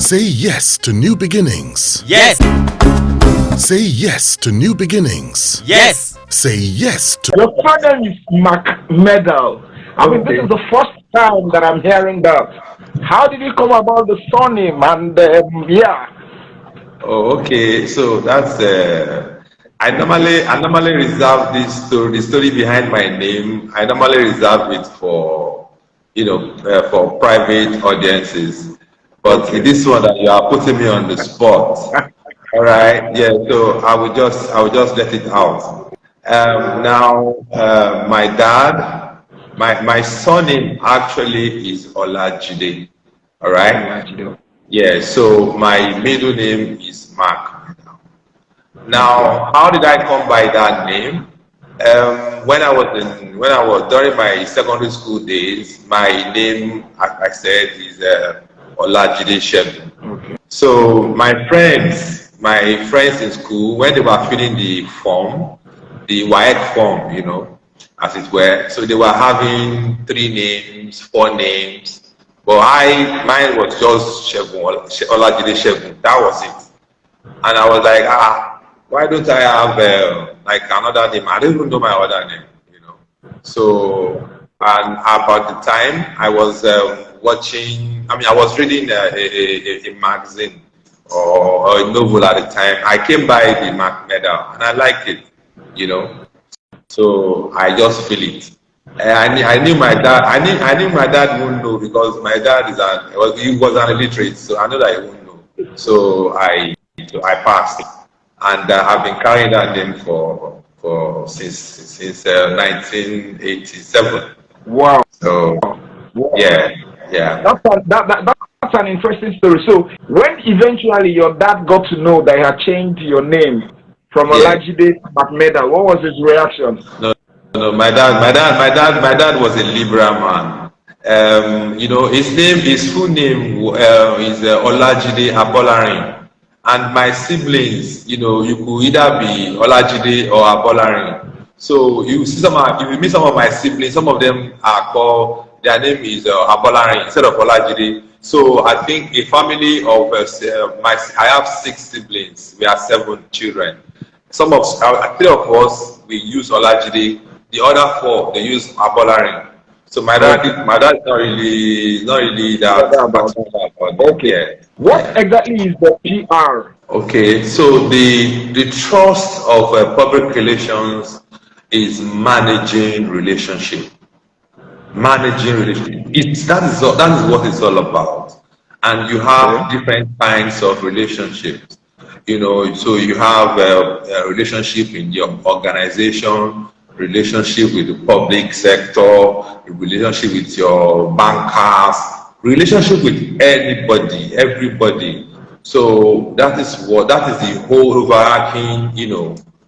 Say yes to new beginnings. Yes. Say yes to new beginnings. Yes. Say yes to... Your surname is Mcmedal. I mean, this is the first time that I'm hearing that. How did you come about the surname? And yeah. Oh, okay. So that's I normally reserve this story, the story behind my name. I normally reserve it for for private audiences. But Okay. this one that you are putting me on the spot. All right. Yeah. So I will just let it out. Now, my dad, my surname actually is Olajide. All right. Yeah. So my middle name is Mark. Now, how did I come by that name? When I was during my secondary school days, my name, as I said, is Olajide Segun. Okay. So my friends in school, when they were filling the form, the WAEC form, as it were, so they were having 3 names, 4 names, but mine was just Segun, Olajide Segun. That was it. And I was like, why don't I have like another name? I don't even know my other name. So, and about the time I was I was reading a magazine or a novel at the time. I came by the Mcmedal and I liked it. So I just feel it. I knew my dad. I knew my dad wouldn't know because my dad he was an illiterate, so I know that he wouldn't know. So I passed, and I've been carrying that name since 1987. Wow. So Wow. yeah. That's an interesting story. So when eventually your dad got to know that he had changed your name from Olajide to Mcmedal, what was his reaction? No, my dad was a liberal man. His full name is Olajide Abolarin, and my siblings, you could either be Olajide or Abolarin. So you meet some of my siblings, some of them their name is Abolarin instead of Olajide. So I think a family of I have 6 siblings. We are 7 children. 3 of us we use Olajide. The other 4 they use Abolarin. So my dad is not really that about. Okay. What exactly is the PR? Okay, so the trust of public relations is managing relationship. Managing relationship. That is what it's all about. And you have different kinds of relationships. So you have a relationship in your organization, relationship with the public sector, relationship with your bankers, relationship with everybody. So that is the whole overarching,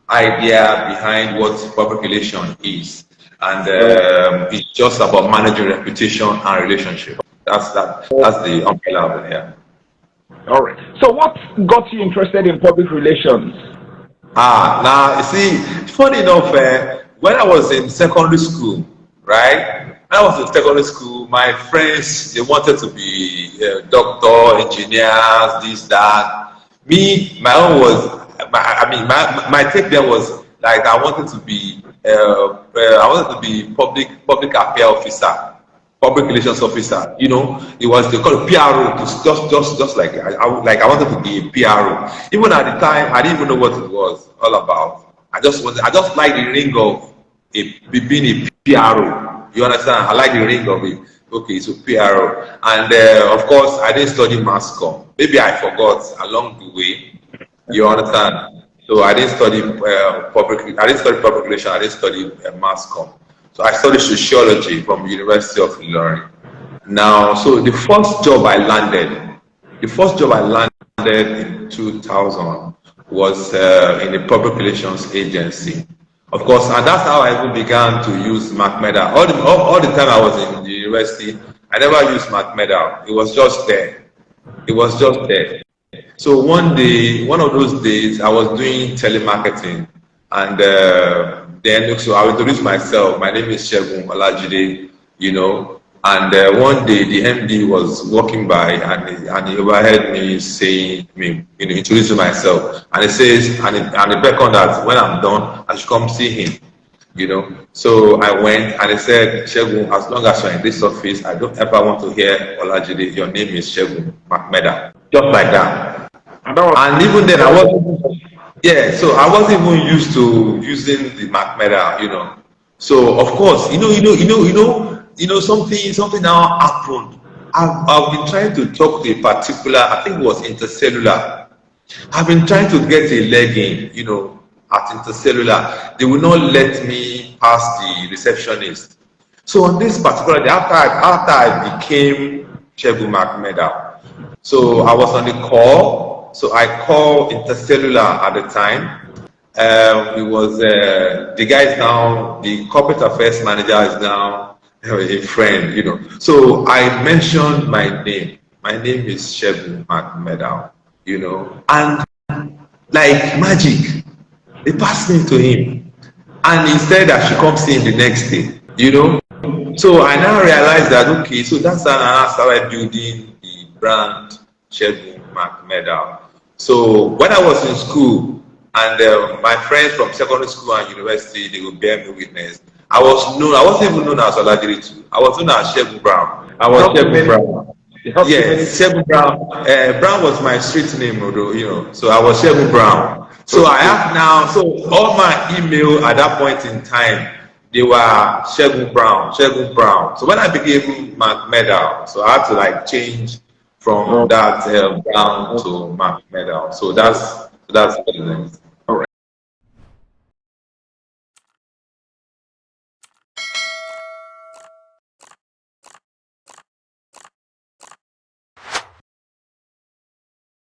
idea behind what public relation is. And it's just about managing reputation and relationship. That's the umbrella over here. All right. So what got you interested in public relations? Now you see, funny enough, when I was in secondary school, right? When I was in secondary school, my friends they wanted to be doctor, engineers, this, that. Me, my own was, my take there was like I wanted to be public affairs officer. Public relations officer, it was they call it PRO, just like I wanted to be a PRO. Even at the time, I didn't even know what it was all about. I just like the ring of being a PRO. You understand? I like the ring of it. Okay, so PRO, and of course, I didn't study mass comm. Maybe I forgot along the way. You understand? So I didn't study public relations. I didn't study mass comm. So I studied sociology from University of Ilorin. Now, so the first job I landed in 2000 was in a public relations agency. Of course, and that's how I even began to use Mcmedal. All the time I was in the university, I never used Mcmedal. It was just there. So one of those days, I was doing telemarketing, and then so I will introduce myself. My name is Segun Olajide, And one day the MD was walking by, and he overheard me saying, introducing myself. And he says, and he beckoned that when I'm done, I should come see him. So I went, and he said, Segun, as long as you're in this office, I don't ever want to hear Olajide, your name is Segun Mcmedal. Just like that. And even then, so I wasn't even used to using the Mcmedal. So of course, something now happened. I've been trying to talk to a particular, I think it was Intercellular. I've been trying to get a leg in, at Intercellular. They will not let me pass the receptionist. So on this particular day, after I became Segun Mcmedal, so I was on the call. So I called Intercellular at the time. It was the guy is now the corporate affairs manager is now a friend. So I mentioned my name. My name is Segun Mcmedal. And like magic, they passed me to him, and he said I should come see him the next day. So I now realized that okay, so that's how I started building the brand Segun Mcmedal. So when I was in school, and my friends from secondary school and university, they would bear me witness. I wasn't even known as Olajide too. I was known as Segun Brown. I was Segun Brown. Yes, Segun Brown. Brown was my street name, so I was Segun Brown. So I have now, so all my email at that point in time, they were Segun Brown. So when I became Mcmedal, so I had to change from that Brown to Mcmedal. So that's what it is.